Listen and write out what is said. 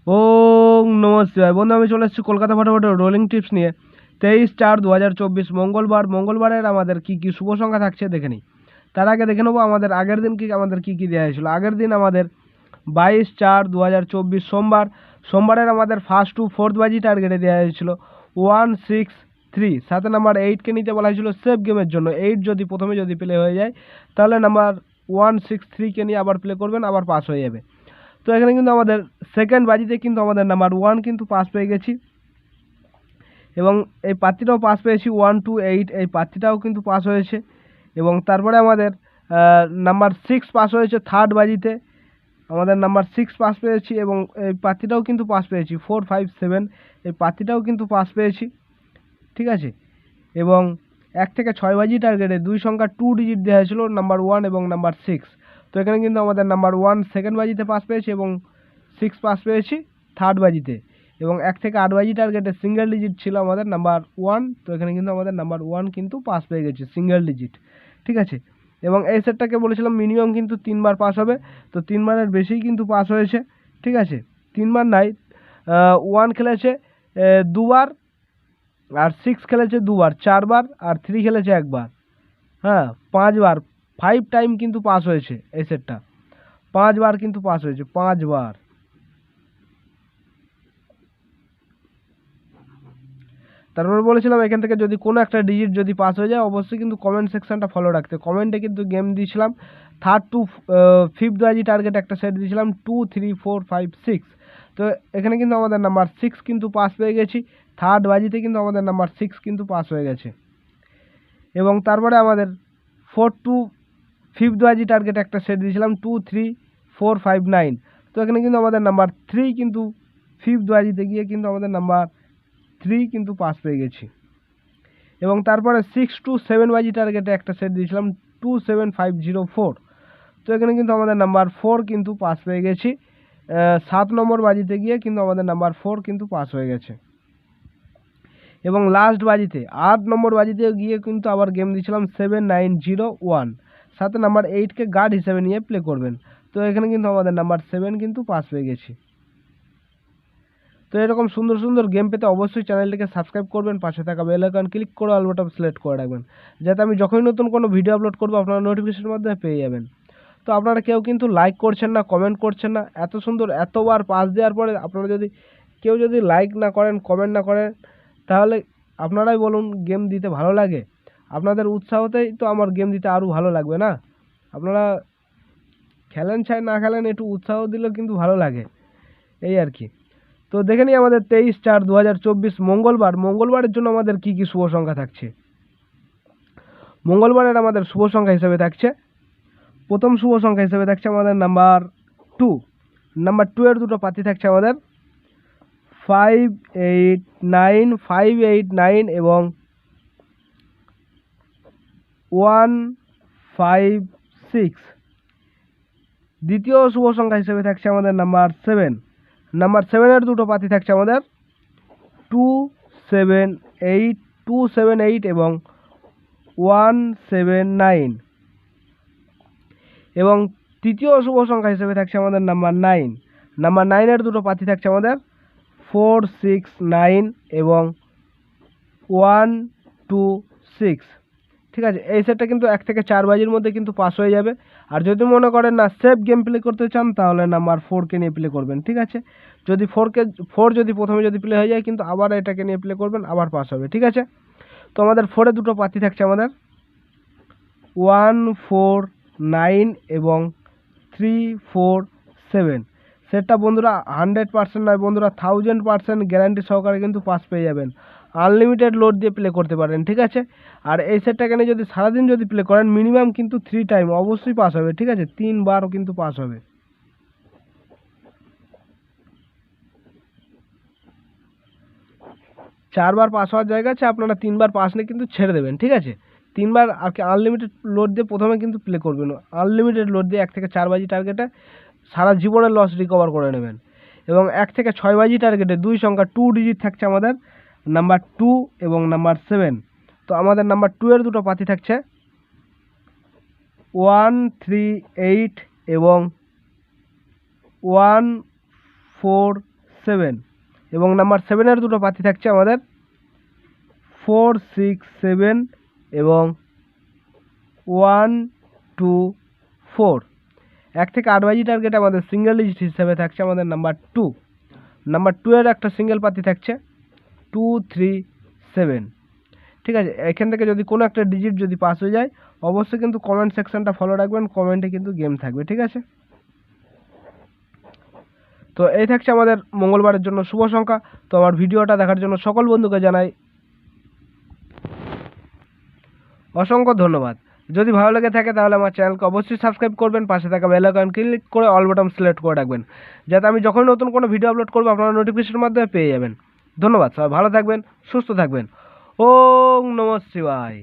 ওম নমঃ শিবায়। বন্ধু আমি চলে এসেছি কলকাতা ফটোফটো রোলিং টিপস নিয়ে 23/4/2024 মঙ্গলবারের আমাদের কি কি শুভ সংখ্যা থাকছে দেখে নিই। তার আগে দেখে নেবো আমাদের আগের দিন আমাদের কি দেওয়া হয়েছিল। আগের দিন আমাদের 22/4/2024 সোমবারের আমাদের ফার্স্ট টু ফোর্থ বাজি টার্গেটে দেওয়া হয়েছিল 163। সাথে নাম্বার 8কে নিতে বলা হয়েছিল সেফ গেমের জন্য। 8 যদি প্রথমে প্লে হয়ে যায় তাহলে নাম্বার 163কে নিয়ে আবার প্লে করবেন, আবার পাস হয়ে যাবে। তো এখানে কিন্তু আমাদের সেকেন্ড বাজিতে কিন্তু আমাদের নাম্বার 1 কিন্তু পাস পেয়ে গেছি, এবং এই পাত্রীটাও পাস পেয়েছি 128। এই পাত্রীটাও কিন্তু পাস হয়েছে, এবং তারপরে আমাদের নাম্বার 6 পাস হয়েছে থার্ড বাজিতে। আমাদের নাম্বার 6 পাস পেয়েছি, এবং এই পাত্রীটাও কিন্তু পাস পেয়েছি 457। এই পাত্রীটাও কিন্তু পাস পেয়েছি, ঠিক আছে। এবং 1 থেকে 6 বাজি টার্গেটে দুই সংখ্যা 2 ডিজিট দেওয়া হয়েছিল নাম্বার 1 এবং নাম্বার 6। তো এখানে কিন্তু আমাদের নাম্বার 1 সেকেন্ড বাজিতে পাস পেয়েছি, এবং 6 পাস পেয়েছি থার্ড বাজিতে। এবং 1 থেকে 8 বাজি টার্গেটে সিঙ্গেল ডিজিট ছিল আমাদের নাম্বার 1। তো এখানে কিন্তু আমাদের নাম্বার 1 কিন্তু পাস পেয়ে গেছে সিঙ্গেল ডিজিট, ঠিক আছে। এবং এই সেটটাকে বলেছিলাম মিনিমাম কিন্তু 3বার পাস হবে, তো 3বারের বেশিই কিন্তু পাস হয়েছে, ঠিক আছে। 3বার নাই, 1 খেলেছে 2বার, আর 6 খেলেছে 2বার, 4বার, আর 3 খেলেছে 1বার, হ্যাঁ 5বার। 5 টাইম কিন্তু পাস হয়েছে এই সেটটা, 5বার কিন্তু পাস হয়েছে, 5বার। তারপরে বলেছিলাম এখান থেকে যদি কোনো একটা ডিজিট যদি পাস হয়ে যায় অবশ্যই কিন্তু কমেন্ট সেকশনটা ফলো রাখতে। কমেন্টে কিন্তু গেম দিয়েছিলাম থার্ড টু ফিফথ বাজি টার্গেট একটা সেট দিয়েছিলাম 2 3 4 5 6। তো এখানে কিন্তু আমাদের নাম্বার 6 কিন্তু পাস পেয়ে গেছি, থার্ড বাজিতে কিন্তু আমাদের নাম্বার 6 কিন্তু পাস হয়ে গেছে। এবং তারপরে আমাদের 4 টু ফিফথ বাজি টার্গেট একটা সেট দিয়েছিলাম 2 3 4 5 9। তো এখানে কিন্তু আমাদের নাম্বার 3 কিন্তু ফিফথ বাজিতে গিয়ে কিন্তু আমাদের নাম্বার 3 কিন্তু পাস পেয়ে গেছি। এবং তারপরে 6 টু 7 বাজি টার্গেটে একটা সেট দিয়েছিলাম 27504। তো এখানে কিন্তু আমাদের নাম্বার 4 কিন্তু পাস পেয়ে গেছি। 7 নম্বর বাজিতে গিয়ে কিন্তু আমাদের নাম্বার 4 কিন্তু পাস হয়ে গেছে। এবং লাস্ট বাজিতে 8 নম্বর বাজিতে গিয়ে কিন্তু আবার গেম দিয়েছিলাম 7901। সাথে নাম্বার 8কে গার্ড হিসেবে নিয়ে প্লে করবেন। তো এখানে কিন্তু আমাদের নাম্বার 7 কিন্তু পাস পেয়ে গেছি। তো এরকম সুন্দর সুন্দর গেম পেতে অবশ্যই চ্যানেলটিকে সাবস্ক্রাইব করবেন, পাশে থাকা বেল আইকন ক্লিক করে অল বাটন সিলেক্ট করে রাখবেন, যাতে আমি যখনই নতুন কোনো ভিডিও আপলোড করবো আপনারা নোটিফিকেশনের মাধ্যমে পেয়ে যাবেন। তো আপনারা কেউ কিন্তু লাইক করছেন না, কমেন্ট করছেন না। এত সুন্দর এতবার পাস দেওয়ার পরে আপনারা কেউ যদি লাইক না করেন, কমেন্ট না করেন, তাহলে আপনারাই বলুন গেম দিতে ভালো লাগে? আপনাদের উৎসাহতেই তো আমার গেম দিতে আরও ভালো লাগবে না। আপনারা খেলেন চাই না খেলেন, একটু উৎসাহ দিলেও কিন্তু ভালো লাগে, এই আর কি। তো দেখে নিই আমাদের 23/4/2024 মঙ্গলবারের জন্য আমাদের কি কি শুভ সংখ্যা থাকছে। মঙ্গলবারের আমাদের শুভ সংখ্যা হিসেবে থাকছে, প্রথম শুভ সংখ্যা হিসেবে থাকছে আমাদের নাম্বার 2। নাম্বার 2 এর দুটো পাতি থাকছে আমাদের 589 এবং 156। দ্বিতীয় শুভ সংখ্যা হিসেবে থাকছে আমাদের নাম্বার 7। নাম্বার 7 এর দুটো পাতি থাকছে আমাদের 278 এবং 179। এবং তৃতীয় শুভ সংখ্যা হিসেবে থাকছে আমাদের নাম্বার 9। নাম্বার 9 এর দুটো পাতি থাকছে আমাদের 469 এবং 126, ঠিক আছে। এই সেটটা কিন্তু 1 থেকে 4 বাজির মধ্যে কিন্তু পাস হয়ে যাবে। আর যদি মনে করেন না সেফ গেম প্লে করতে চান তাহলে নাম্বার 4কে নিয়ে প্লে করবেন, ঠিক আছে। যদি 4 যদি প্রথমে প্লে হয়ে যায় কিন্তু আবার এটাকে নিয়ে প্লে করবেন, আবার পাস হবে, ঠিক আছে। তো আমাদের 4-এ দুটো পাতি থাকছে আমাদের 149 এবং 347। সেটটা বন্ধুরা 100% নয় বন্ধুরা, 1000% গ্যারান্টি সহকারে কিন্তু পাস পেয়ে যাবেন। আনলিমিটেড লোড দিয়ে প্লে করতে পারেন, ঠিক আছে। আর এই সেটটাকে নিয়ে যদি সারাদিন প্লে করেন মিনিমাম কিন্তু 3 টাইম অবশ্যই পাস হবে, ঠিক আছে। 3বারও কিন্তু পাস হবে। চারবার পাস হওয়ার জায়গা আছে, আপনারা 3বার পাস নিয়ে কিন্তু ছেড়ে দেবেন, ঠিক আছে। 3বার আর কি আনলিমিটেড লোড দিয়ে প্রথমে কিন্তু প্লে করবেন। আনলিমিটেড লোড দিয়ে 1 থেকে 4 বাজি টার্গেটে সারা জীবনের লস রিকভার করে নেবেন। এবং 1 থেকে 6 বাজি টার্গেটে দুই সংখ্যা 2 ডিজিট থাকছে আমাদের নাম্বার 2 এবং নাম্বার 7। তো আমাদের নাম্বার 2 এর দুটো পাতি থাকছে 138 এবং 146। 7 এবং নাম্বার 7-এর দুটো পাতি থাকছে আমাদের 4 6 7 এবং 1 2 4। 1 থেকে 8 বাজি টার্গেট আমাদের সিঙ্গেল ডিজিট হিসেবে থাকছে আমাদের নাম্বার 2। নাম্বার 2-এর একটা সিঙ্গেল পাতি থাকছে 2 3 7। ঠিক আছে, এখান থেকে যদি কোনো একটা ডিজিট যদি পাস হয়ে যায় অবশ্যই কিন্তু কমেন্ট সেকশনটা ফলো রাখবেন, কমেন্টে কিন্তু গেম থাকবে। ঠিক আছে, তো এই থাকছে আমাদের মঙ্গলবারের জন্য শুভ সংখ্যা। তো আমার ভিডিওটা দেখার জন্য সকল বন্ধুকে জানাই অসংখ্য ধন্যবাদ। যদি ভালো লেগে থাকে তাহলে আমার চ্যানেলকে অবশ্যই সাবস্ক্রাইব করবেন, পাশে থাকা বেল আইকন ক্লিক করে অল বাটন সিলেক্ট করে রাখবেন, যাতে আমি যখনই নতুন কোনো ভিডিও আপলোড করবো আপনারা নোটিফিকেশনের মাধ্যমে পেয়ে যাবেন। ধন্যবাদ, সবাই ভালো থাকবেন, সুস্থ থাকবেন। ওম নমঃ শিবায়।